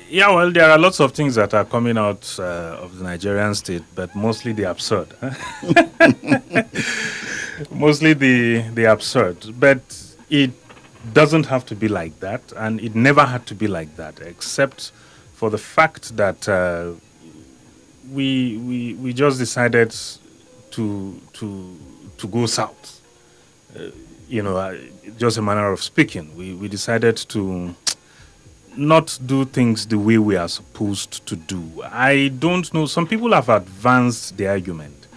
Yeah, well, there are lots of things that are coming out of the Nigerian state, but mostly the absurd. Mostly the absurd. But it doesn't have to be like that, and it never had to be like that, except for the fact that we just decided to go south. You know, just a manner of speaking. We decided to not do things the way we are supposed to do. I don't know. Some people have advanced the argument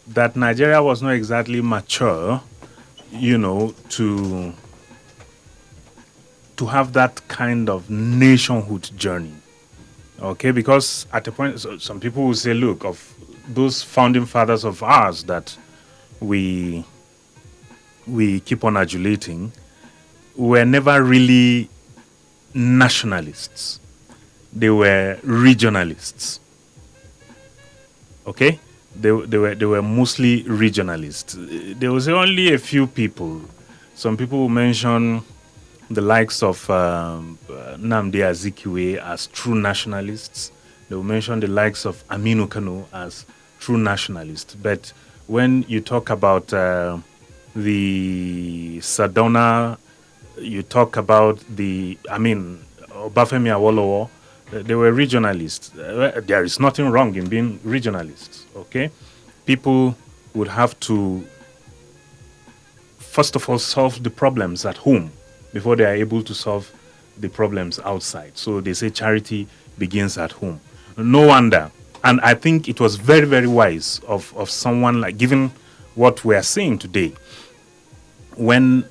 that Nigeria was not exactly mature, you know, to have that kind of nationhood journey. Okay, because at a point, some people will say, look, of those founding fathers of ours that we keep on adulating, were never really nationalists. They were regionalists. Okay? They were mostly regionalists. There was only a few people. Some people will mention the likes of Nnamdi Azikiwe as true nationalists. They will mention the likes of Aminu Kano as true nationalists. But when you talk about the Sadona, you talk about Obafemi Awolowo, they were regionalists. There is nothing wrong in being regionalists, okay? People would have to, first of all, solve the problems at home before they are able to solve the problems outside. So they say charity begins at home. No wonder. And I think it was very, very wise of someone like, given what we are seeing today, when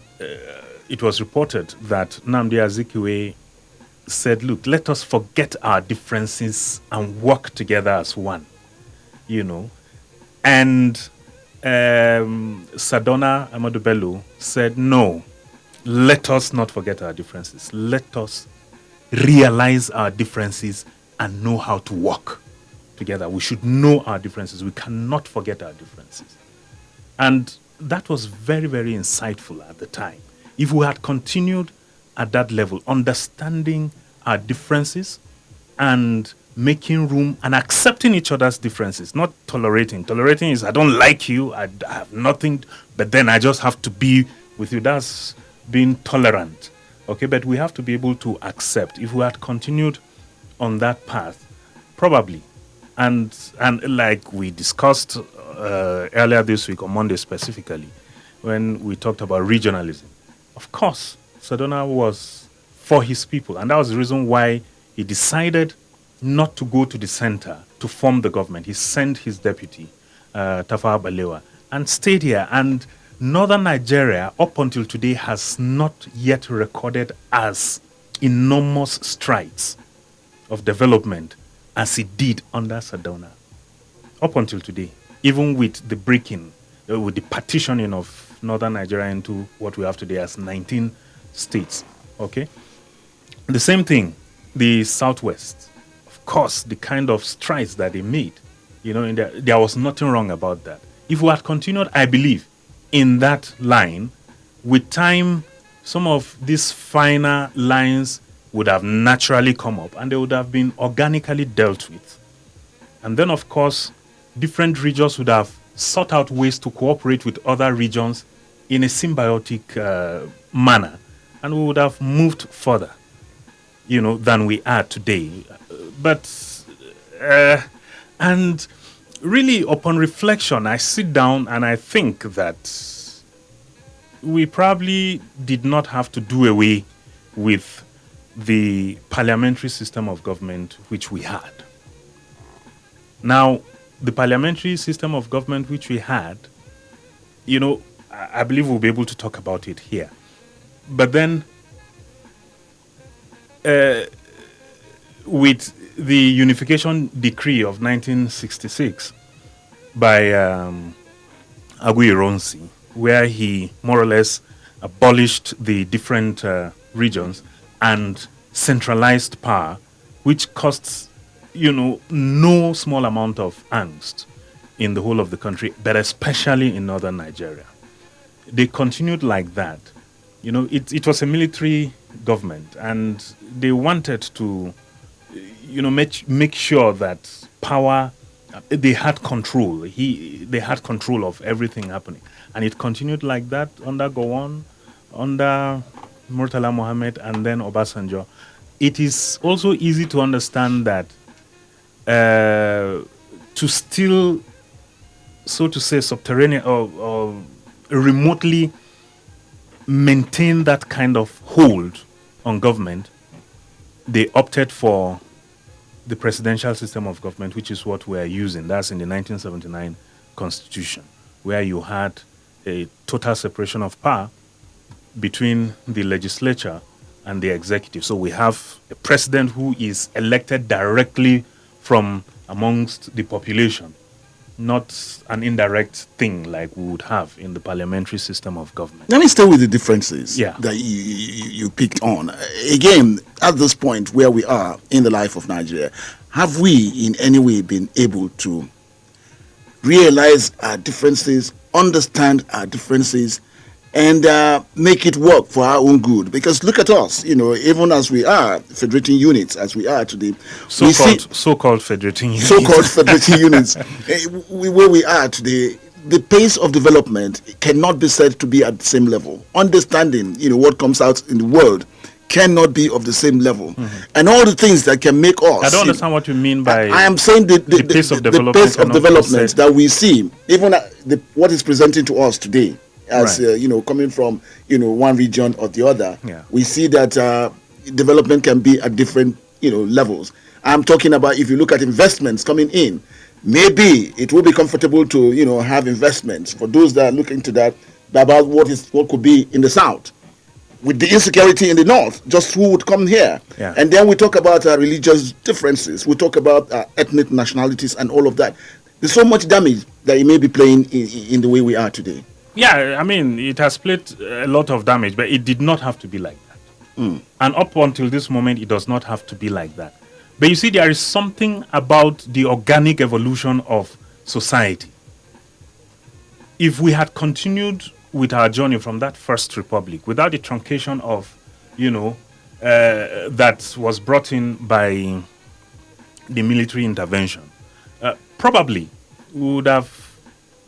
it was reported that Nnamdi Azikiwe said, look, let us forget our differences and work together as one, you know. And Sadona Amadou Bello said, no, let us not forget our differences. Let us realize our differences and know how to work together. We should know our differences. We cannot forget our differences. And that was very, very insightful at the time. If we had continued at that level, understanding our differences and making room and accepting each other's differences, not tolerating. Tolerating is, I don't like you, I have nothing, but then I just have to be with you. That's being tolerant. Okay, but we have to be able to accept. If we had continued on that path, probably, and like we discussed earlier this week, on Monday specifically, when we talked about regionalism, of course, Sadona was for his people. And that was the reason why he decided not to go to the center to form the government. He sent his deputy, Tafawa Balewa, and stayed here. And northern Nigeria, up until today, has not yet recorded as enormous strides of development as it did under Sadona. Up until today, even with the breaking, with the partitioning of northern Nigeria into what we have today as 19 states. Okay? The same thing, the Southwest. Of course, the kind of strides that they made, you know, there was nothing wrong about that. If we had continued, I believe, in that line, with time, some of these finer lines would have naturally come up and they would have been organically dealt with. And then, of course, different regions would have sought out ways to cooperate with other regions in a symbiotic manner, and we would have moved further, you know, than we are today. But and really, upon reflection, I sit down and I think that we probably did not have to do away with the parliamentary system of government which we had. Now, the parliamentary system of government which we had, you know, I believe we'll be able to talk about it here. But then, with the Unification Decree of 1966 by Agu Ironsi, where he more or less abolished the different regions and centralized power, which costs, you know, no small amount of angst in the whole of the country, but especially in northern Nigeria. They continued like that. You know, it was a military government, and they wanted to make sure that power, they had control. They had control of everything happening, and it continued like that under Gowon, under Murtala Mohammed, and then Obasanjo. It is also easy to understand that to still, so to say, subterranean or remotely maintain that kind of hold on government, they opted for the presidential system of government, which is what we are using. That's in the 1979 Constitution, where you had a total separation of power between the legislature and the executive. So we have a president who is elected directly from amongst the population, not an indirect thing like we would have in the parliamentary system of government. Let me stay with the differences that you picked on. Again, at this point where we are in the life of Nigeria, have we in any way been able to realize our differences, understand our differences, and make it work for our own good? Because look at us, even as we are federating units, as we are today, so-called federating units, where we are today, the pace of development cannot be said to be at the same level. Understanding, what comes out in the world cannot be of the same level. Mm-hmm. And all the things that can make us... I don't understand what you mean by... I am saying the pace of development that we see, even what is presenting to us today, as coming from one region or the other, we see that development can be at different levels. I'm talking about, if you look at investments coming in, maybe it will be comfortable to have investments for those that are looking to that about what could be in the south. With the insecurity in the north, just who would come here? Yeah. And then we talk about religious differences. We talk about ethnic nationalities and all of that. There's so much damage that it may be playing in the way we are today. Yeah, I mean, it has played a lot of damage, but it did not have to be like that. Mm. And up until this moment, it does not have to be like that. But you see, there is something about the organic evolution of society. If we had continued with our journey from that first republic, without the truncation of, that was brought in by the military intervention, probably we would have,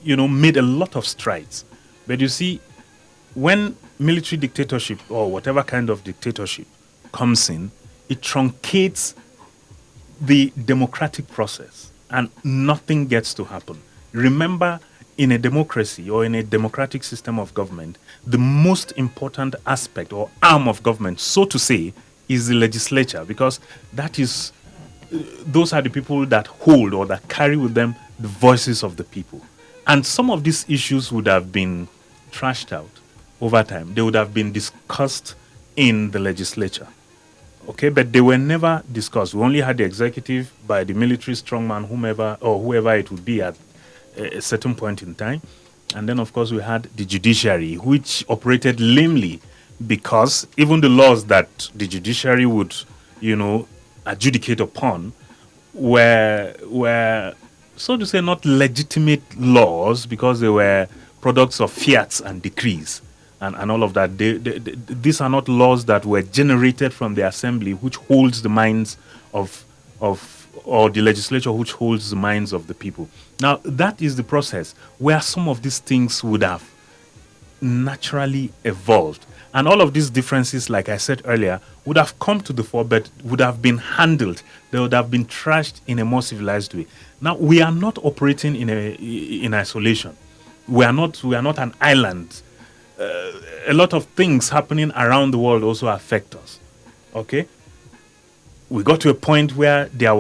made a lot of strides. But you see, when military dictatorship or whatever kind of dictatorship comes in, it truncates the democratic process and nothing gets to happen. Remember, in a democracy or in a democratic system of government, the most important aspect or arm of government, so to say, is the legislature, because those are the people that hold or that carry with them the voices of the people. And some of these issues would have been trashed out over time. They would have been discussed in the legislature. Okay, but they were never discussed. We only had the executive by the military strongman, whoever it would be at a certain point in time. And then, of course, we had the judiciary, which operated lamely because even the laws that the judiciary would, adjudicate upon were, so to say, not legitimate laws because they were products of fiats and decrees and all of that. These are not laws that were generated from the assembly, which holds the minds or the legislature, which holds the minds of the people. Now, that is the process where some of these things would have naturally evolved. And all of these differences, like I said earlier, would have come to the fore, but would have been handled. They would have been trashed in a more civilized way. Now, we are not operating in isolation. We are not an island. A lot of things happening around the world also affect us. Okay? We got to a point where there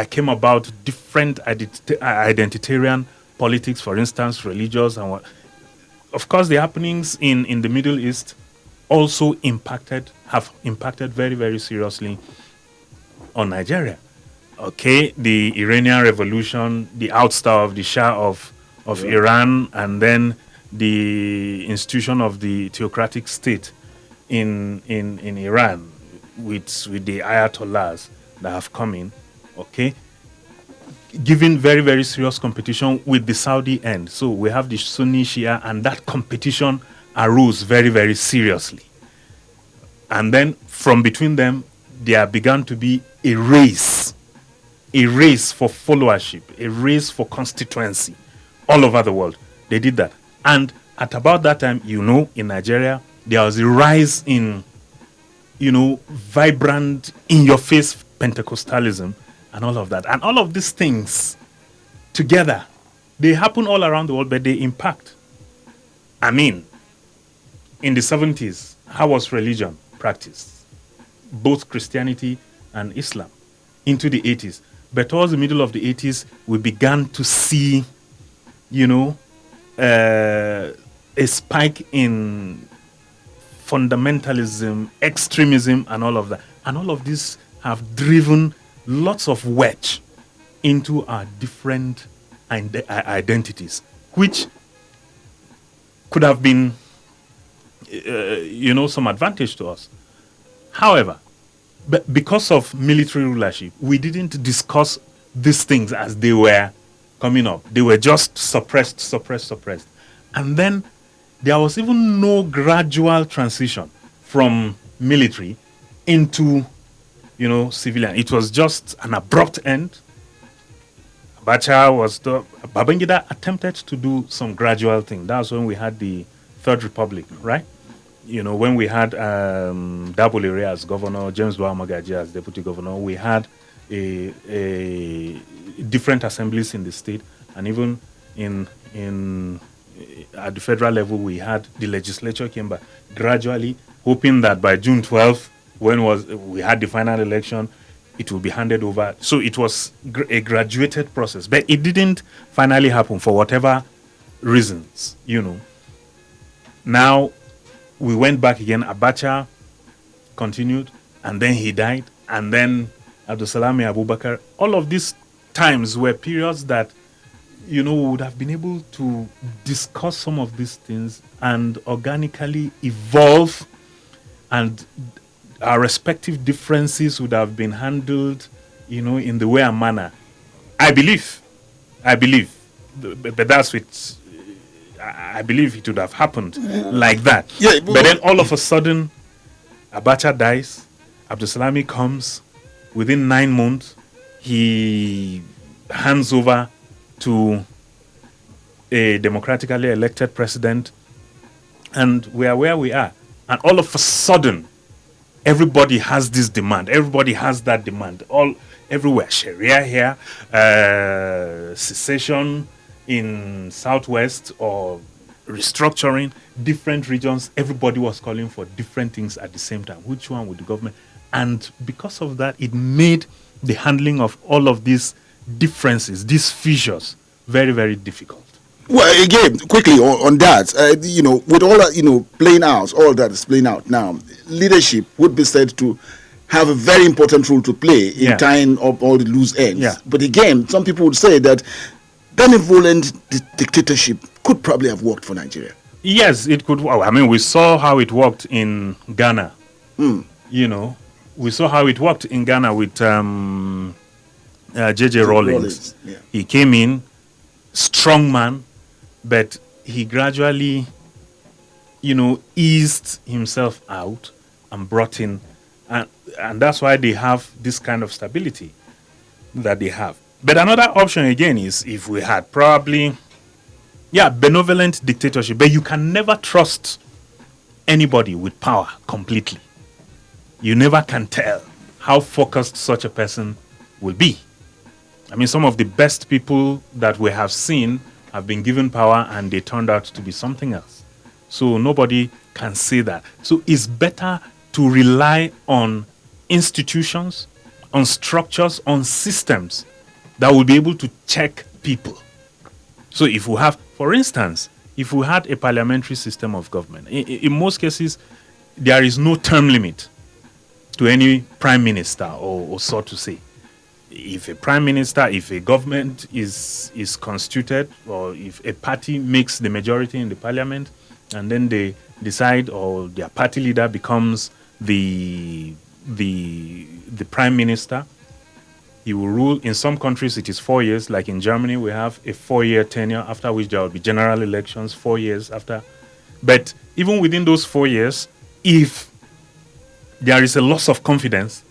came about different identitarian politics, for instance, religious and what. Of course, the happenings in the Middle East also have impacted very, very seriously on Nigeria. Okay, the Iranian Revolution, the ouster of the Shah of Iran, and then the institution of the theocratic state in Iran with the Ayatollahs that have come in, okay, giving very, very serious competition with the Saudi end. So we have the Sunni Shia, and that competition arose very, very seriously. And then from between them, there began to be a race for followership, a race for constituency all over the world. They did that. And at about that time, in Nigeria, there was a rise in, vibrant, in-your-face Pentecostalism and all of that. And all of these things together, they happen all around the world, but they impact. I mean, in the 70s, how was religion practiced? Both Christianity and Islam. Into the 80s. But towards the middle of the 80s, we began to see, a spike in fundamentalism, extremism, and all of that. And all of this have driven lots of wedge into our different identities, which could have been, some advantage to us. However, because of military rulership, we didn't discuss these things as they were coming up. They were just suppressed. And then there was even no gradual transition from military into, civilian. It was just an abrupt end. Babangida attempted to do some gradual thing. That's when we had the Third Republic, right? When we had Dabulere as governor, James Boa Magaji as deputy governor, we had a different assemblies in the state, and even in at the federal level, we had the legislature came back gradually, hoping that by June 12th, when we had the final election, it will be handed over. So it was a graduated process, but it didn't finally happen for whatever reasons, Now, we went back again. Abacha continued, and then he died, and then Abdulsalami Abubakar. All of these times were periods that, we would have been able to discuss some of these things and organically evolve, and our respective differences would have been handled, in the way and manner. I believe, but that's with. I believe it would have happened like that. Yeah, but then all of a sudden, Abacha dies, Abdulsalami comes. Within 9 months, he hands over to a democratically elected president, and we are where we are. And all of a sudden, everybody has this demand. Everybody has that demand. Everywhere, Sharia here, secession in Southwest, or restructuring different regions. Everybody was calling for different things at the same time. Which one would the government? And because of that, it made the handling of all of these differences, these fissures, very, very difficult. Well, again, quickly on that, with all that, playing out, all that is playing out now, leadership would be said to have a very important role to play in tying up all the loose ends. Yeah. But again, some people would say that benevolent dictatorship could probably have worked for Nigeria. Yes, it could. I mean, we saw how it worked in Ghana. We saw how it worked in Ghana with J.J. Rawlings. Yeah. He came in, strong man, but he gradually, eased himself out and brought in, and that's why they have this kind of stability that they have. But another option again is if we had probably, benevolent dictatorship, but you can never trust anybody with power completely. You never can tell how focused such a person will be. I mean, some of the best people that we have seen have been given power and they turned out to be something else. So nobody can say that. So it's better to rely on institutions, on structures, on systems that will be able to check people. So if we have, for instance, if we had a parliamentary system of government, in most cases, there is no term limit to any prime minister, or so to say. If a prime minister, if a government is constituted, or if a party makes the majority in the parliament, and then they decide, or their party leader becomes the prime minister, he will rule. In some countries, it is 4 years. Like in Germany, we have a 4-year tenure, after which there will be general elections 4 years after. But even within those 4 years, if there is a loss of confidence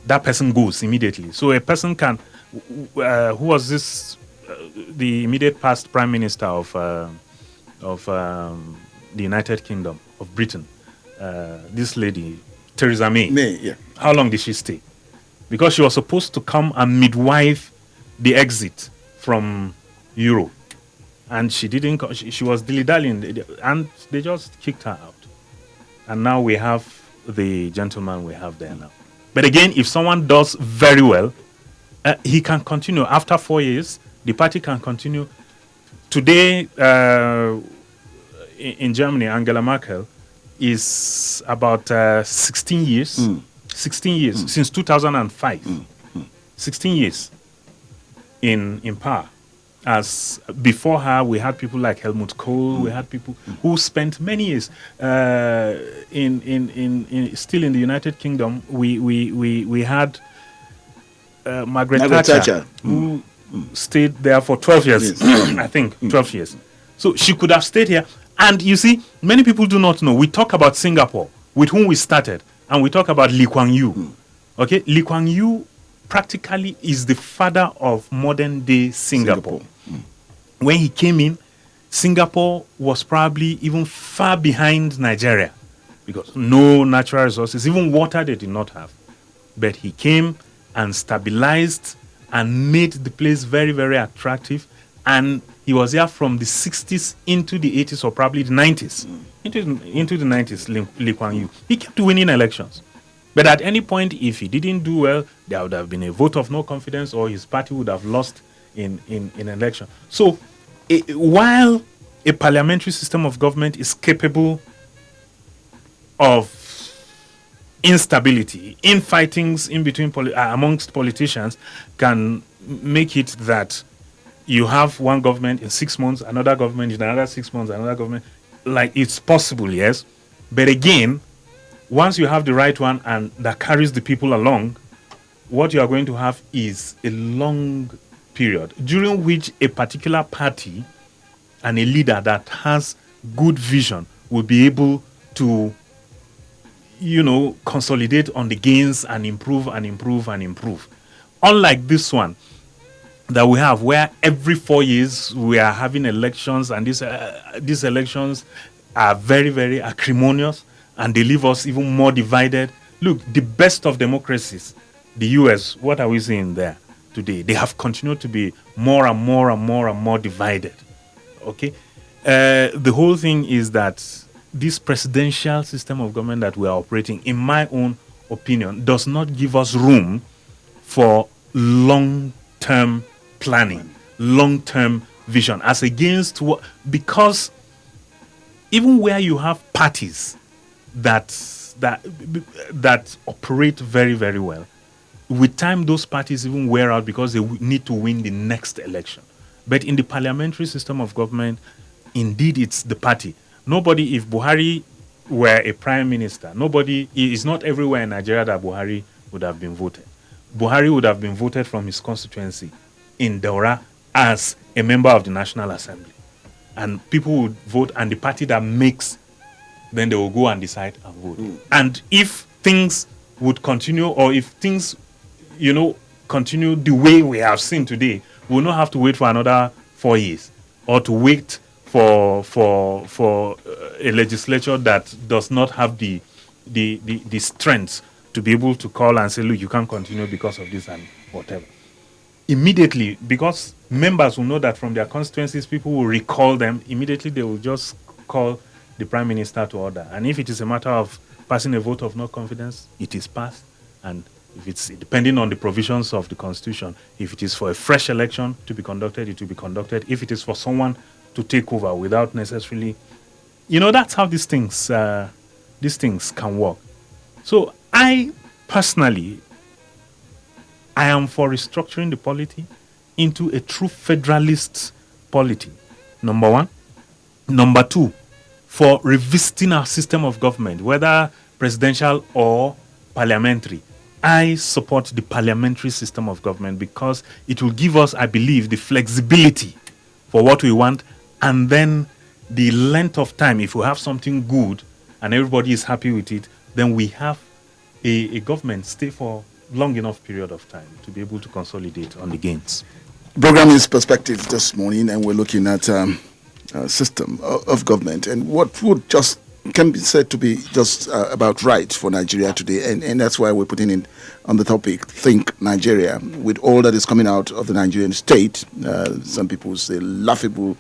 that person goes immediately. So a person can, who was this, the immediate past Prime Minister of the United Kingdom, of Britain, this lady, Theresa May. Yeah. How long did she stay? Because she was supposed to come and midwife the exit from Europe. And she didn't, she was dilly-dallying, and they just kicked her out. And now we have the gentleman we have there now. But again, if someone does very well, he can continue. After 4 years, the party can continue. Today, in Germany, Angela Merkel is about 16 years. 16 years, since 2005. 16 years in power. As before her, we had people like Helmut Kohl. We had people who spent many years still in the United Kingdom. We had Margaret Thatcher, who stayed there for 12 years. Yes. I think 12 years. So she could have stayed here. And you see, many people do not know. We talk about Singapore, with whom we started, and we talk about Lee Kuan Yew. Okay, Lee Kuan Yew practically is the father of modern-day Singapore. When he came in, Singapore was probably even far behind Nigeria because no natural resources, even water they did not have. But he came and stabilized and made the place very, very attractive. And he was there from the 60s into the 80s or probably the 90s. Into the 90s, Lee Kuan Yew. He kept winning elections. But at any point, if he didn't do well, there would have been a vote of no confidence or his party would have lost in election. So while a parliamentary system of government is capable of instability, infightings in between amongst politicians can make it that you have one government in 6 months, another government in another 6 months, another government. Like, it's possible, yes. But again, once you have the right one and that carries the people along, what you are going to have is a long period during which a particular party and a leader that has good vision will be able to, consolidate on the gains and improve and improve and improve. Unlike this one that we have, where every 4 years we are having elections, and these elections are very, very acrimonious, and they leave us even more divided. Look, the best of democracies, the US, what are we seeing there today? They have continued to be more and more and more and more divided. Okay? The whole thing is that this presidential system of government that we are operating, in my own opinion, does not give us room for long-term planning, long-term vision, as against what, because even where you have parties that operate very, very well, with time those parties even wear out because they need to win the next election. But in the parliamentary system of government, indeed it's the party. Nobody, if Buhari were a prime minister, it's not everywhere in Nigeria that Buhari would have been voted. Buhari would have been voted from his constituency in Daura as a member of the National Assembly. And people would vote, and the party that makes, then they will go and decide and vote. And if things would continue, or if things, continue the way we have seen today, we will not have to wait for another 4 years, or to wait for a legislature that does not have the strength to be able to call and say, look, you can't continue because of this and whatever. Immediately, because members will know that from their constituencies, people will recall them, immediately they will just call the prime minister to order. And if it is a matter of passing a vote of no confidence, it is passed. And if it's depending on the provisions of the constitution, if it is for a fresh election to be conducted, it will be conducted. If it is for someone to take over without necessarily, that's how these things can work. So I personally, I am for restructuring the polity into a true federalist polity, number one. Number two, for revisiting our system of government, whether presidential or parliamentary. I support the parliamentary system of government because it will give us, I believe, the flexibility for what we want, and then the length of time. If we have something good and everybody is happy with it, then we have a government stay for long enough period of time to be able to consolidate on the gains. Program is Perspective this morning, and we're looking at a system of government and what would just can be said to be just about right for Nigeria today, and that's why we're putting in on the topic Think Nigeria, with all that is coming out of the Nigerian state. Some people say laughable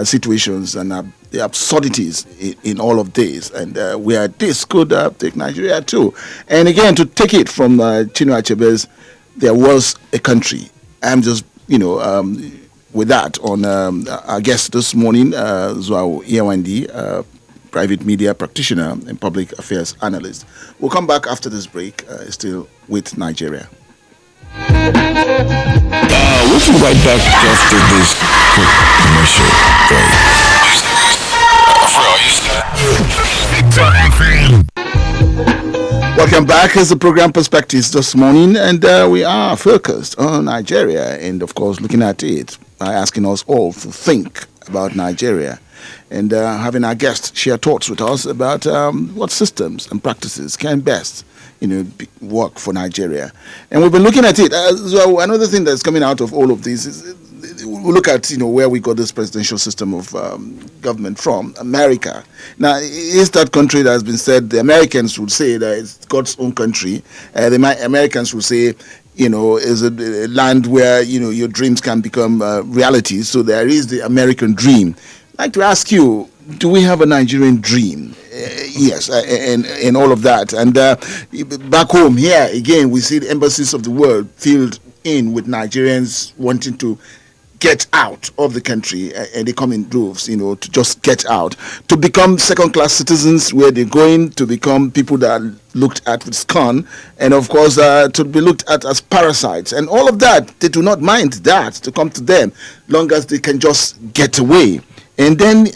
situations and the absurdities in all of this, and where this could take Nigeria too. And again, to take it from Chinua Achebe's, there was a country. I'm just with that on our guest this morning, Zwao Yewandi, private media practitioner and public affairs analyst. We'll come back after this break, still with Nigeria. We'll be right back after this quick commercial break. Welcome back. As the program Perspectives this morning, and we are focused on Nigeria, and of course looking at it by asking us all to think about Nigeria, and having our guests share thoughts with us about what systems and practices can best work for Nigeria. And we've been looking at it. So another thing that's coming out of all of this is we look at where we got this presidential system of government from, America. Now, it's that country that has been said, the Americans would say that it's God's own country. The Americans would say, is a land where, your dreams can become reality. So there is the American dream. I'd like to ask you, do we have a Nigerian dream? Yes, and all of that. And back home here, again, we see the embassies of the world filled in with Nigerians wanting to get out of the country, and they come in droves, to just get out, to become second-class citizens, where they're going to become people that are looked at with scorn, and of course to be looked at as parasites, and all of that. They do not mind that to come to them, long as they can just get away. And then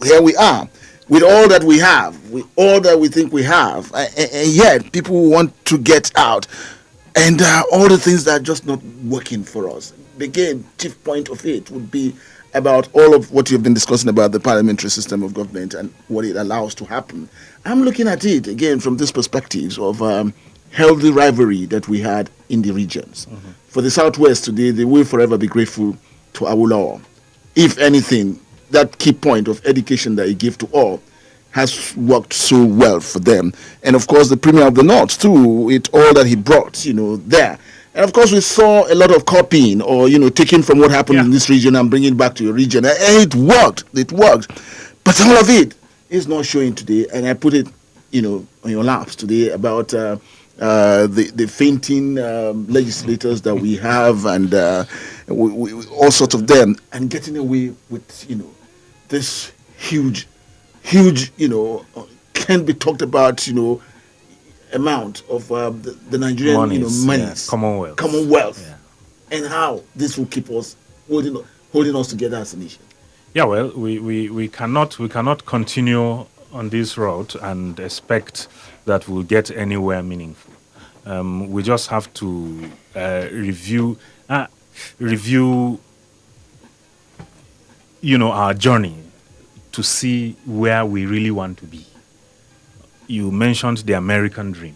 here we are, with all that we have, with all that we think we have, and yet people want to get out, and all the things that are just not working for us. Again, chief point of it would be about all of what you've been discussing about the parliamentary system of government and what it allows to happen. I'm looking at it again from this perspective of healthy rivalry that we had in the regions. Mm-hmm. For the Southwest today, they will forever be grateful to Awolowo. If anything, that key point of education that he gave to all has worked so well for them. And of course, the Premier of the North too, with all that he brought, there. And of course, we saw a lot of copying or, taking from what happened in this region and bringing it back to your region. And it worked. It worked. But all of it is not showing today. And I put it, on your laps today about the fainting legislators that we have, and we all sorts of them, and getting away with, this huge, can be talked about, amount of the Nigerian monies, Commonwealth, and how this will keep us holding us together as a nation. Yeah, well, we cannot continue on this route and expect that we'll get anywhere meaningful. We just have to review our journey to see where we really want to be. You mentioned the American dream.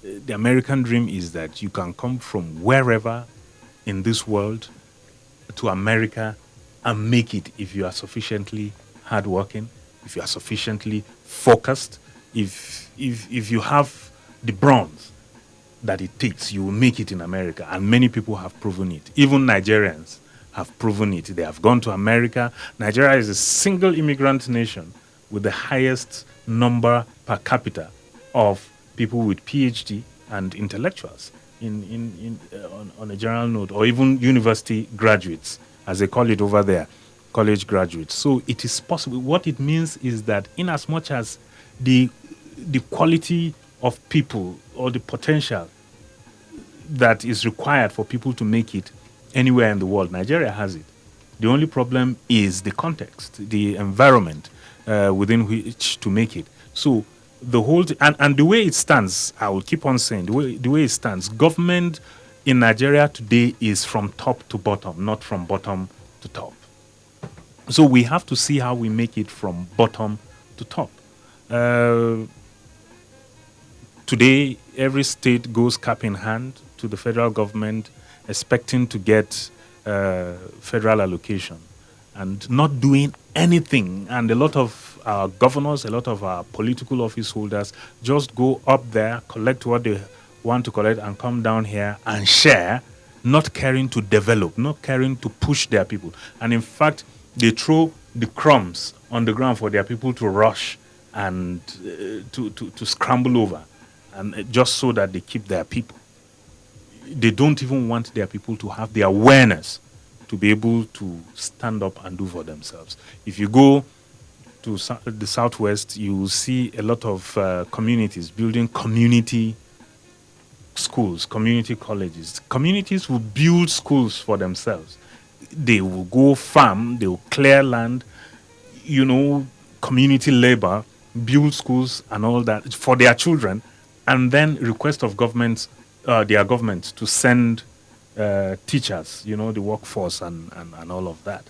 The American dream is that you can come from wherever in this world to America and make it if you are sufficiently hardworking, if you are sufficiently focused, if you have the bronze that it takes, you will make it in America. And many people have proven it. Even Nigerians have proven it. They have gone to America. Nigeria is a single immigrant nation with the highest number per capita of people with PhD and intellectuals on a general note, or even university graduates, as they call it over there, college graduates. So it is possible. What it means is that in as much as the quality of people or the potential that is required for people to make it anywhere in the world, Nigeria has it. The only problem is the context, the environment within which to make it. So the whole and the way it stands, I will keep on saying the way it stands, government in Nigeria today is from top to bottom, not from bottom to top. So we have to see how we make it from bottom to top. Today, every state goes cap in hand to the federal government, expecting to get federal allocation and not doing anything. And a lot of our governors, a lot of our political office holders just go up there, collect what they want to collect, and come down here and share, not caring to develop, not caring to push their people. And in fact, they throw the crumbs on the ground for their people to rush and to scramble over, and just so that they keep their people. They don't even want their people to have the awareness to be able to stand up and do for themselves. If you go to the Southwest, you will see a lot of communities building community schools, community colleges. Communities will build schools for themselves. They will go farm, they will clear land, community labor, build schools and all that for their children, and then request of their government to send teachers, the workforce and all of that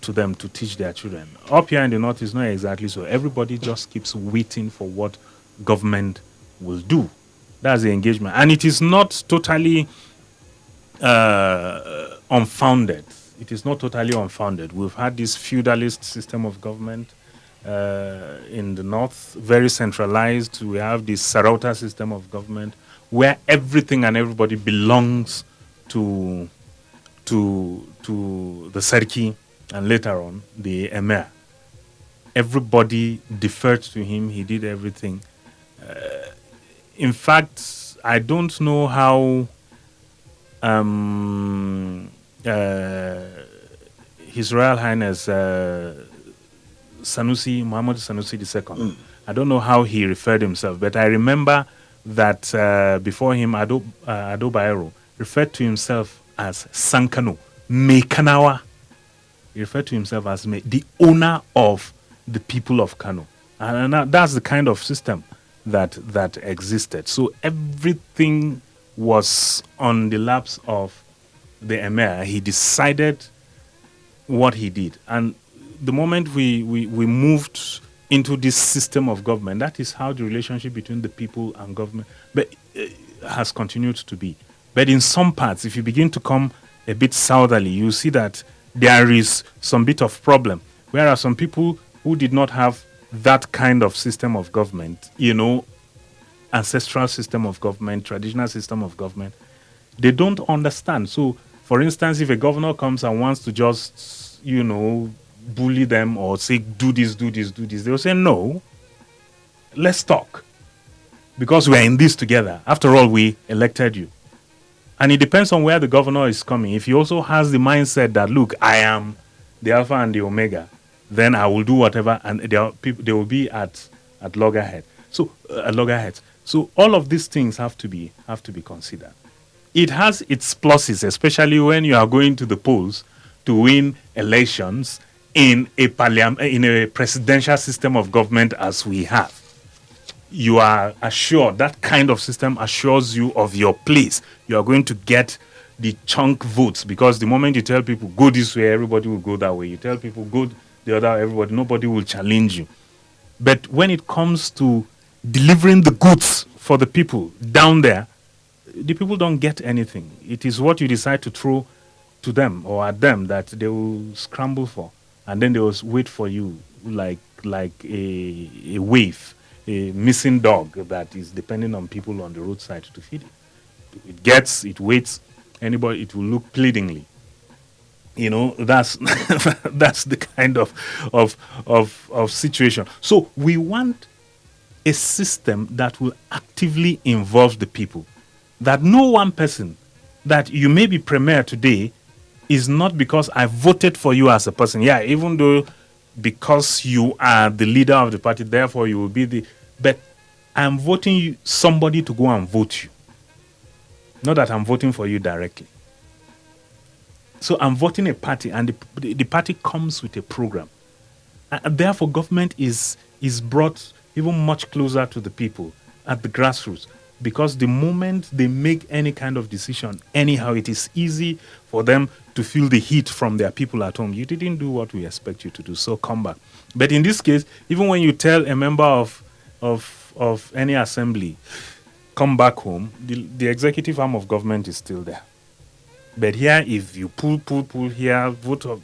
to them to teach their children. Up here in the North, it's not exactly so. Everybody just keeps waiting for what government will do. That's the engagement. And it is not totally unfounded. It is not totally unfounded. We've had this feudalist system of government in the North, very centralized. We have this Sarauta system of government where everything and everybody belongs to the Serki and later on the Emir. Everybody deferred to him. He did everything. In fact, I don't know how His Royal Highness Muhammad Sanusi II, I don't know how he referred himself, but I remember that before him, Ado Bayero referred to himself as Sankano, Mekanawa. He referred to himself as the owner of the people of Kano. And that's the kind of system that existed. So everything was on the laps of the Emir. He decided what he did. And the moment we moved into this system of government, that is how the relationship between the people and government has continued to be. But in some parts, if you begin to come a bit southerly, you see that there is some bit of problem. Whereas some people who did not have that kind of system of government, ancestral system of government, traditional system of government, they don't understand. So, for instance, if a governor comes and wants to just, bully them or say, do this, they'll say, no, let's talk. Because we're in this together. After all, we elected you. And it depends on where the governor is coming. If he also has the mindset that, look, I am the Alpha and the Omega, then I will do whatever, and they will be at loggerheads. So all of these things have to be considered. It has its pluses, especially when you are going to the polls to win elections in a presidential system of government as we have. You are assured, that kind of system assures you of your place. You are going to get the chunk votes, because the moment you tell people, go this way, everybody will go that way. You tell people, go the other, nobody will challenge you. But when it comes to delivering the goods for the people down there, the people don't get anything. It is what you decide to throw to them or at them that they will scramble for. And then they will wait for you like a waif, a missing dog that is depending on people on the roadside to feed it. It waits, it will look pleadingly. That's that's the kind of situation. So we want a system that will actively involve the people. That no one person, that you may be premier today, is not because I voted for you as a person. Yeah, even though because you are the leader of the party, therefore you will be but I'm voting somebody to go and vote you. Not that I'm voting for you directly. So I'm voting a party, and the party comes with a program. And therefore, government is brought even much closer to the people at the grassroots. Because the moment they make any kind of decision, anyhow, it is easy for them to feel the heat from their people at home. You didn't do what we expect you to do, so come back. But in this case, even when you tell a member of of any assembly come back home, the executive arm of government is still there. But here, if you pull here, vote of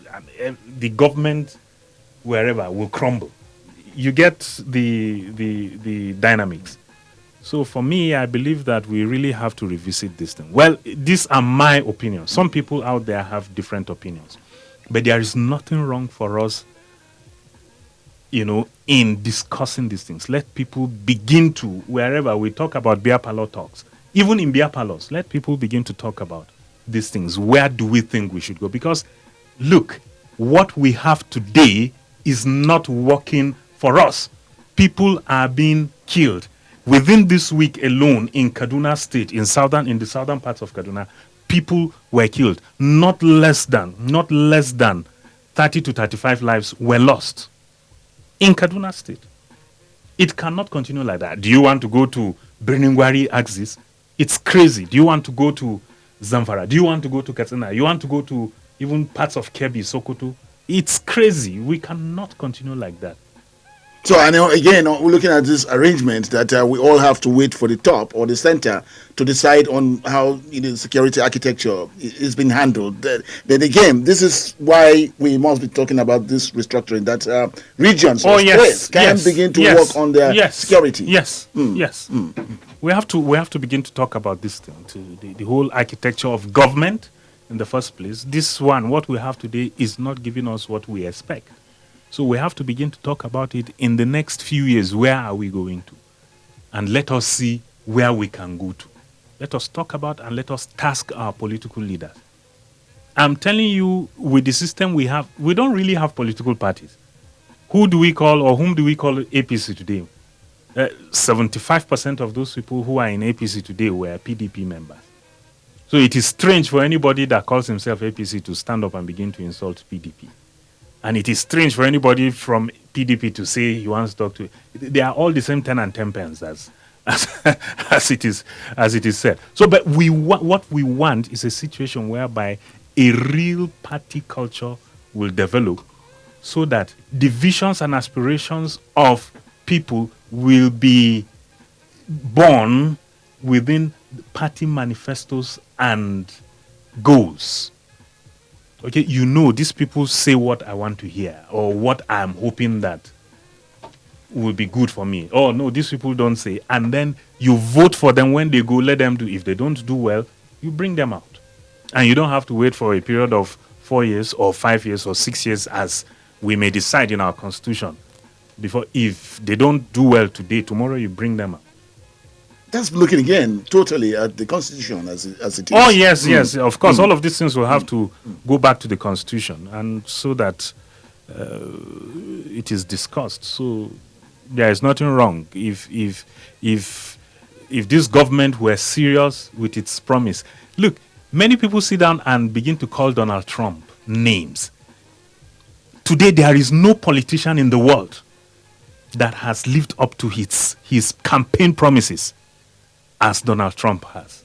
the government, wherever, will crumble. You get the dynamics. So for me, I believe that we really have to revisit this thing. Well, these are my opinions. Some people out there have different opinions. But there is nothing wrong for us, in discussing these things. Let people begin to, wherever we talk about beer parlor talks, even in beer parlors, let people begin to talk about these things. Where do we think we should go? Because, look, what we have today is not working for us. People are being killed. Within this week alone in Kaduna State, in the southern parts of Kaduna, people were killed. Not less than 30 to 35 lives were lost in Kaduna State. It cannot continue like that. Do you want to go to Birningwari axis? It's crazy. Do you want to go to Zamfara? Do you want to go to Katsina? You want to go to even parts of Kebbi, Sokoto? It's crazy. We cannot continue like that. So, and again, we're looking at this arrangement that we all have to wait for the top or the center to decide on how the security architecture is being handled. Then again, this is why we must be talking about this restructuring, that regions or states can begin to work on their security. Yes. We have to begin to talk about this thing, the whole architecture of government in the first place. This one, what we have today, is not giving us what we expect. So we have to begin to talk about it in the next few years. Where are we going to? And let us see where we can go to. Let us talk about and let us task our political leaders. I'm telling you, with the system we have, we don't really have political parties. Whom do we call APC today? 75% of those people who are in APC today were PDP members. So it is strange for anybody that calls himself APC to stand up and begin to insult PDP. And it is strange for anybody from PDP to say he wants to talk to. They are all the same 10 and 10 pence as it is said. So, but what we want is a situation whereby a real party culture will develop, so that the visions and aspirations of people will be born within party manifestos and goals. Okay, these people say what I want to hear, or what I'm hoping that will be good for me. Oh, no, these people don't say. And then you vote for them when they go, let them do. If they don't do well, you bring them out. And you don't have to wait for a period of 4 years or 5 years or 6 years, as we may decide in our constitution. Before, if they don't do well today, tomorrow you bring them out. That's looking again totally at the Constitution as it is. Oh, yes. Of course, all of these things will have to go back to the Constitution, and so that it is discussed. So there is nothing wrong if this government were serious with its promise. Look, many people sit down and begin to call Donald Trump names. Today, there is no politician in the world that has lived up to his campaign promises as Donald Trump has.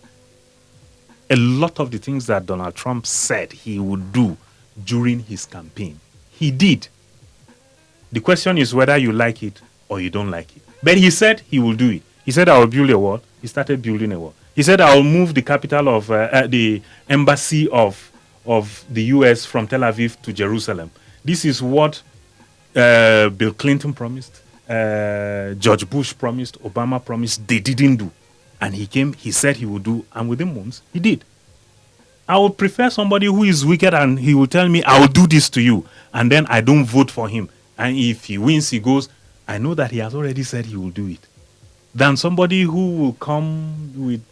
A lot of the things that Donald Trump said he would do during his campaign, he did. The question is whether you like it or you don't like it. But he said he will do it. He said, I will build a wall. He started building a wall. He said, I will move the capital of the embassy of the U.S. from Tel Aviv to Jerusalem. This is what Bill Clinton promised, George Bush promised, Obama promised. They didn't do. And he said he would do, and within months, he did. I would prefer somebody who is wicked and he will tell me, I will do this to you, and then I don't vote for him. And if he wins, he goes, I know that he has already said he will do it. Than somebody who will come with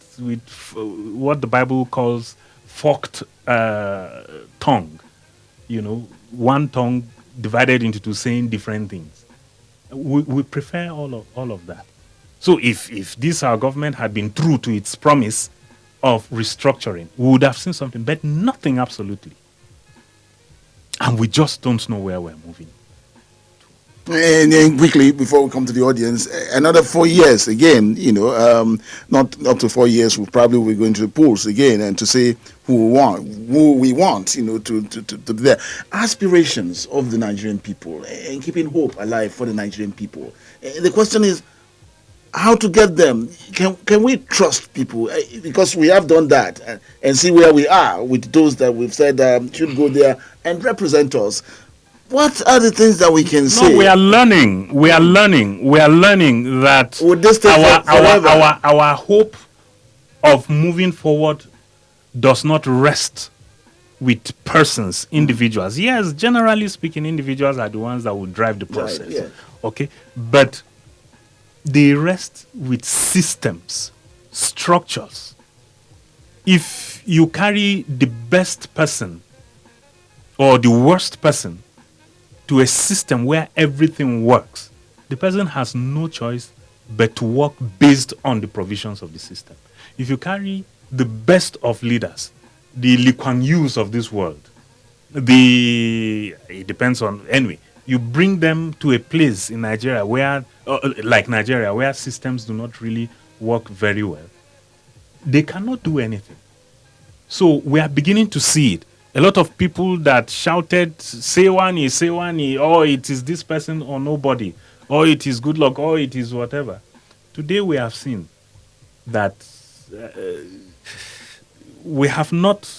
what the Bible calls forked tongue. One tongue divided into two, saying different things. We prefer all of that. So if this our government had been true to its promise of restructuring, we would have seen something, but nothing absolutely. And we just don't know where we're moving. And then quickly, before we come to the audience, another 4 years again, not up to 4 years, we'll probably be going to the polls again and to say who we want, to be there. Aspirations of the Nigerian people and keeping hope alive for the Nigerian people. The question is, how to get them? Can we trust people? Because we have done that and see where we are with those that we've said should go there and represent us. What are the things that we can say? No, we are learning. We are learning that our hope of moving forward does not rest with persons, individuals. Yes, generally speaking, individuals are the ones that will drive the process. Right, yeah. Okay, but they rest with systems, structures. If you carry the best person or the worst person to a system where everything works, the person has no choice but to work based on the provisions of the system. If you carry the best of leaders, the Lee Kuan Yews of this world, it depends on, anyway, you bring them to a place in Nigeria where, like Nigeria, where systems do not really work very well, they cannot do anything. So we are beginning to see it. A lot of people that shouted, Sewani, or it is this person or nobody, or it is good luck, or it is whatever. Today we have seen that we have not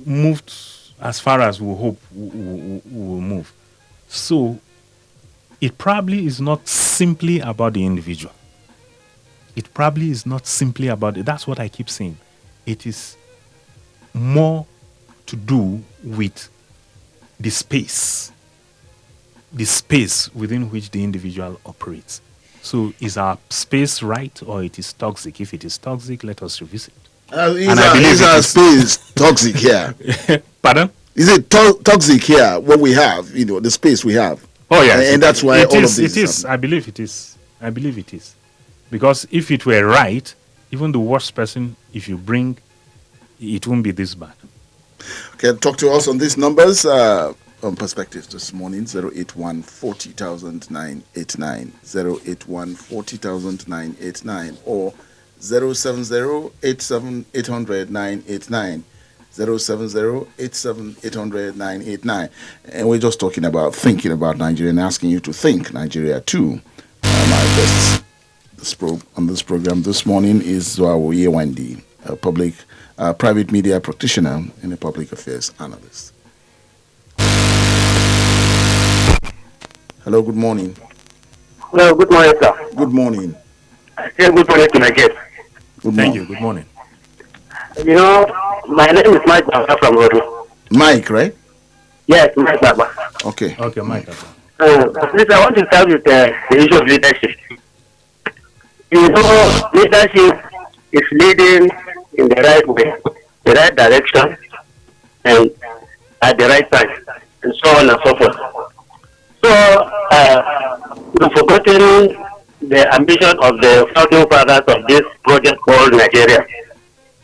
moved as far as we hope we will move. So it probably is not simply about the individual. It probably is not simply about it. That's what I keep saying. It is more to do with the space within which the individual operates. So is our space right, or it is toxic? If it is toxic, let us revisit. Is our space toxic here? Pardon? Is it toxic here, what we have, the space we have? Oh, yes. And that's why all of this it is. I believe it is. Because if it were right, even the worst person, if you bring, it won't be this bad. Okay, talk to us on these numbers on Perspectives this morning. 081 40,000 989, 081 40,000 989, or 070 87 800 989, 070 87 800 989. And we're just thinking about Nigeria and asking you to think Nigeria too. My guest on this program this morning is Zoawoye Wendy, a private media practitioner and a public affairs analyst. Hello, good morning. Hello, good morning, sir. Good morning. Good morning to my guest. Thank you. Good morning. My name is Mike Baba from Rodu. Mike, right? Yes, Mike Baba. Okay, Mike. Please, I want to start with the issue of leadership. Leadership is leading in the right way, the right direction, and at the right time, and so on and so forth. So, we've forgotten the ambition of the founding fathers of this project called Nigeria.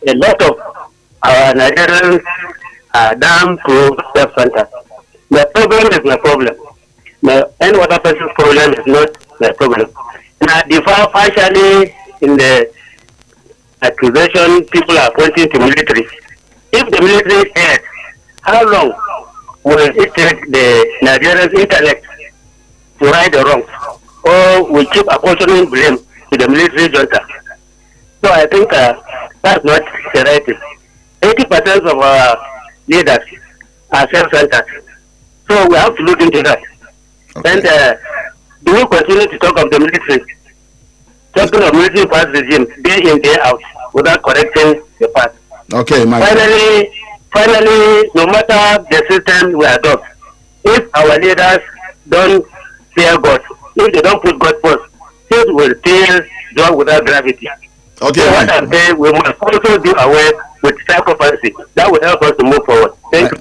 A lot of our Nigerians are damn to self-centered. My problem is my problem. Any other person's problem is not my problem. And I differ partially in the accusation people are pointing to military. If the military is, how long will it take the Nigerians' intellect to right the wrongs? Or we keep apportioning blame to the military junta? So I think that's not the right thing. 80% of our leaders are self-centered. So we have to look into that. Okay. And do we continue to talk of the military? Talking of military past regime, day in, day out, without correcting the past. Okay, Mike. Finally, no matter the system we adopt, if our leaders don't fear God, if they don't put God first, things will still go without gravity. Okay, so what I'm saying, we must also do away with sacrifice. That will help us to move forward. Thank you.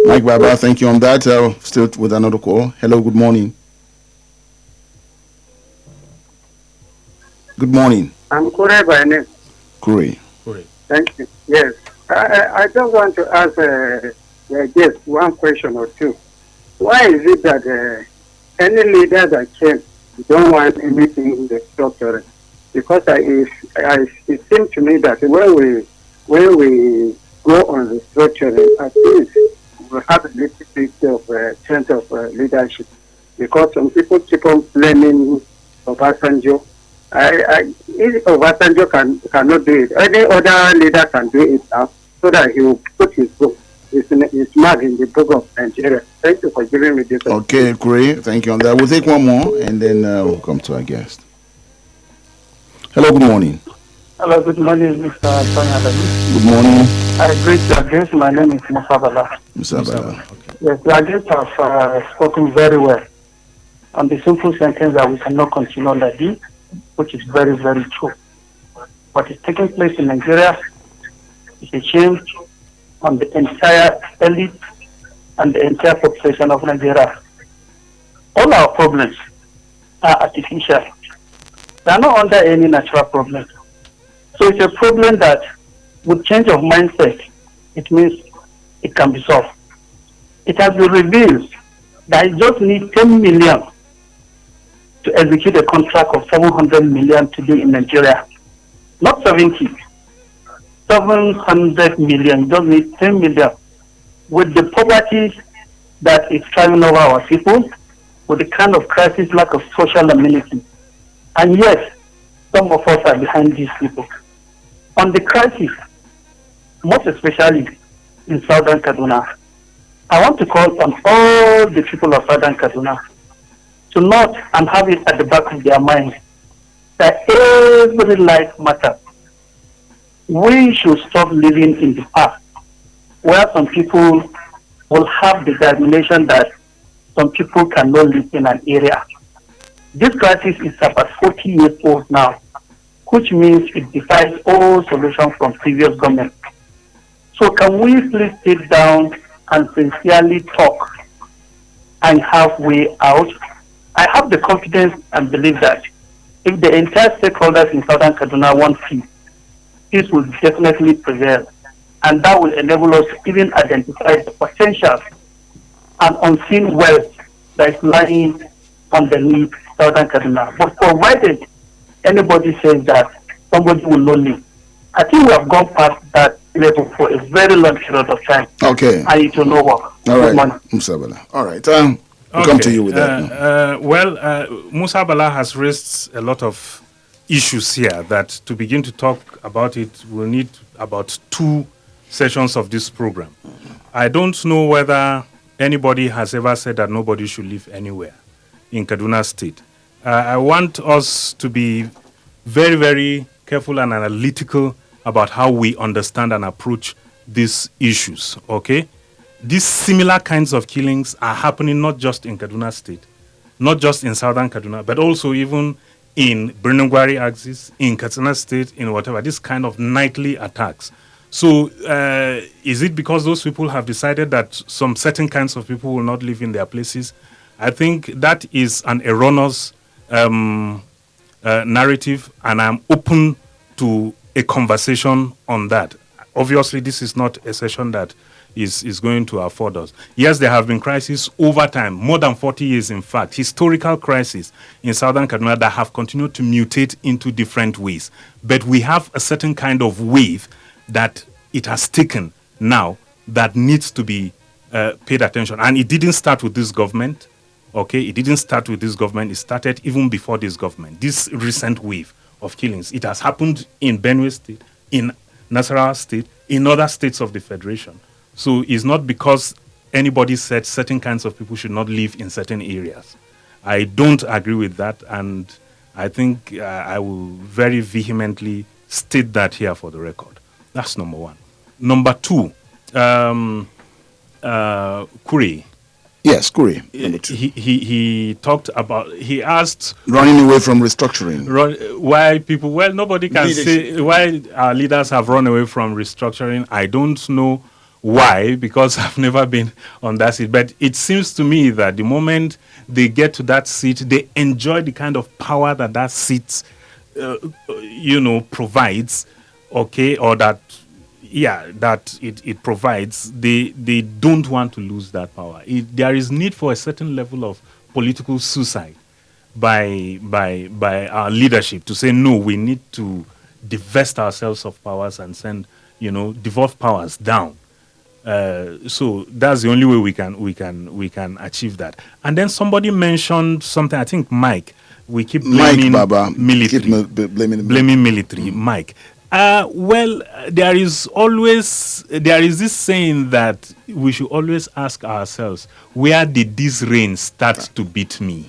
Mike Baba, thank you on that. Still with another call. Hello, good morning. Good morning. I'm Kure by name. Kure. Thank you. Yes. I just want to ask just one question or two. Why is it that any leader that came don't want anything in the structure? Because it seems to me that when we go on the structure, at least we have a little bit of sense of leadership. Because some people keep on blaming Obasanjo If Obasanjo cannot do it, any other leader can do it now, so that he will put his book, his mark in the book of Nigeria. Thank you for giving me this. Okay, great. Thank you on that. We'll take one more, and then we'll come to our guest. Hello, good morning. Hello, good morning, Mr. Tony. Good morning. I greet your guest. My name is Musa Bala. Musa Bala. Okay. Yes, your guests have spoken very well on the simple sentence that we cannot continue like this, which is very, very true. What is taking place in Nigeria is a shame on the entire elite and the entire population of Nigeria. All our problems are artificial. They are not under any natural problem. So it's a problem that with change of mindset, it means it can be solved. It has been revealed that it just needs 10 million to execute a contract of 700 million today in Nigeria. Not 70. 700 million, just need 10 million. With the poverty that is driving over our people, with the kind of crisis, lack of social amenity. And yes, some of us are behind these people. On the crisis, most especially in Southern Kaduna, I want to call on all the people of Southern Kaduna to not and have it at the back of their mind that every life matters. We should stop living in the past, where some people will have the determination that some people cannot live in an area. This crisis is about 40 years old now, which means it defies all solutions from previous government. So can we please sit down and sincerely talk and have way out? I have the confidence and believe that if the entire stakeholders in Southern Kaduna want peace will definitely prevail. And that will enable us to even identify the potential and unseen wealth that is lying underneath Southern Kaduna. But provided anybody says that somebody will not live, I think we have gone past that level for a very long period of time. Okay. And it will not work. All right. Musa Bala. All right. We'll come to you with that. Musa Bala has raised a lot of issues here that to begin to talk about it, we'll need about 2 sessions of this program. I don't know whether anybody has ever said that nobody should live anywhere in Kaduna State. I want us to be very, very careful and analytical about how we understand and approach these issues, okay? These similar kinds of killings are happening not just in Kaduna State, not just in Southern Kaduna, but also even in Birnungwari axis, in Katsina State, in whatever, this kind of nightly attacks. So is it because those people have decided that some certain kinds of people will not live in their places? I think that is an erroneous narrative, and I'm open to a conversation on that. Obviously, this is not a session that is going to afford us. Yes, there have been crises over time, more than 40 years, in fact, historical crises in Southern Kaduna that have continued to mutate into different ways. But we have a certain kind of wave that it has taken now that needs to be paid attention. And it didn't start with this government, okay? It didn't start with this government. It started even before this government, this recent wave of killings. It has happened in Benue State, in Nasarawa State, in other states of the Federation. So it's not because anybody said certain kinds of people should not live in certain areas. I don't agree with that, and I think I will very vehemently state that here for the record. That's number one. Number two, Kuri. Yes, Kuri. Number two. He talked about, he asked... running away from restructuring. Why people, well, nobody can say why our leaders have run away from restructuring. I don't know why, because I've never been on that seat. But it seems to me that the moment they get to that seat, they enjoy the kind of power that that seat, provides, okay, or that, that it provides. They don't want to lose that power. There is need for a certain level of political suicide by our leadership to say, no, we need to divest ourselves of powers and send, devolve powers down. So that's the only way we can achieve that. And then somebody mentioned something, I think Mike, we keep blaming military. Blaming military. Mike. Well, there is this saying that we should always ask ourselves, where did this rain start to beat me?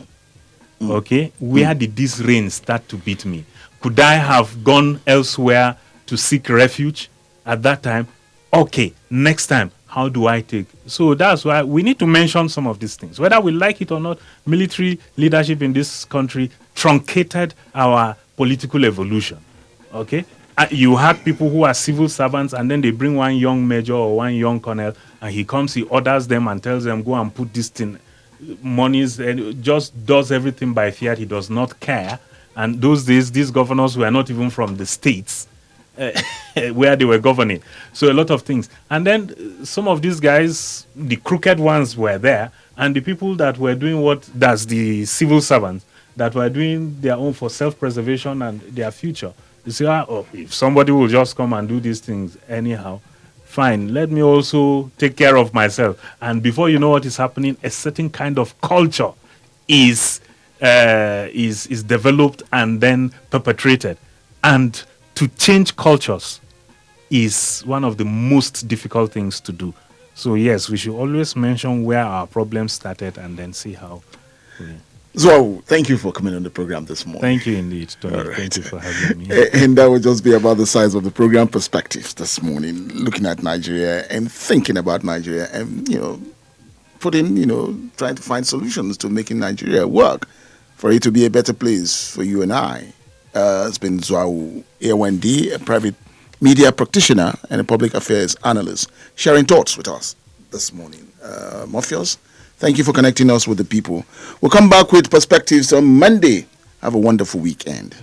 Okay? Where did this rain start to beat me? Could I have gone elsewhere to seek refuge at that time? Okay, next time, how do I take? So that's why we need to mention some of these things. Whether we like it or not, military leadership in this country truncated our political evolution. Okay? You had people who are civil servants, and then they bring one young major or one young colonel, and he comes, he orders them and tells them, go and put this thing, monies, and just does everything by fiat. He does not care. And those days, these governors were not even from the states where they were governing. So a lot of things. And then some of these guys, the crooked ones were there, and the people that were doing that's the civil servants, that were doing their own for self-preservation and their future. You say, if somebody will just come and do these things anyhow, fine, let me also take care of myself. And before you know what is happening, a certain kind of culture is developed and then perpetrated. And to change cultures is one of the most difficult things to do. So yes, we should always mention where our problems started and then see how. So, thank you for coming on the program this morning. Thank you indeed, Tony. Right. Thank you for having me. And that would just be about the size of the program Perspectives this morning, looking at Nigeria and thinking about Nigeria and, trying to find solutions to making Nigeria work for it to be a better place for you and I. It's been Zwau Awandi, a private media practitioner and a public affairs analyst, sharing thoughts with us this morning. Morpheus, thank you for connecting us with the people. We'll come back with Perspectives on Monday. Have a wonderful weekend.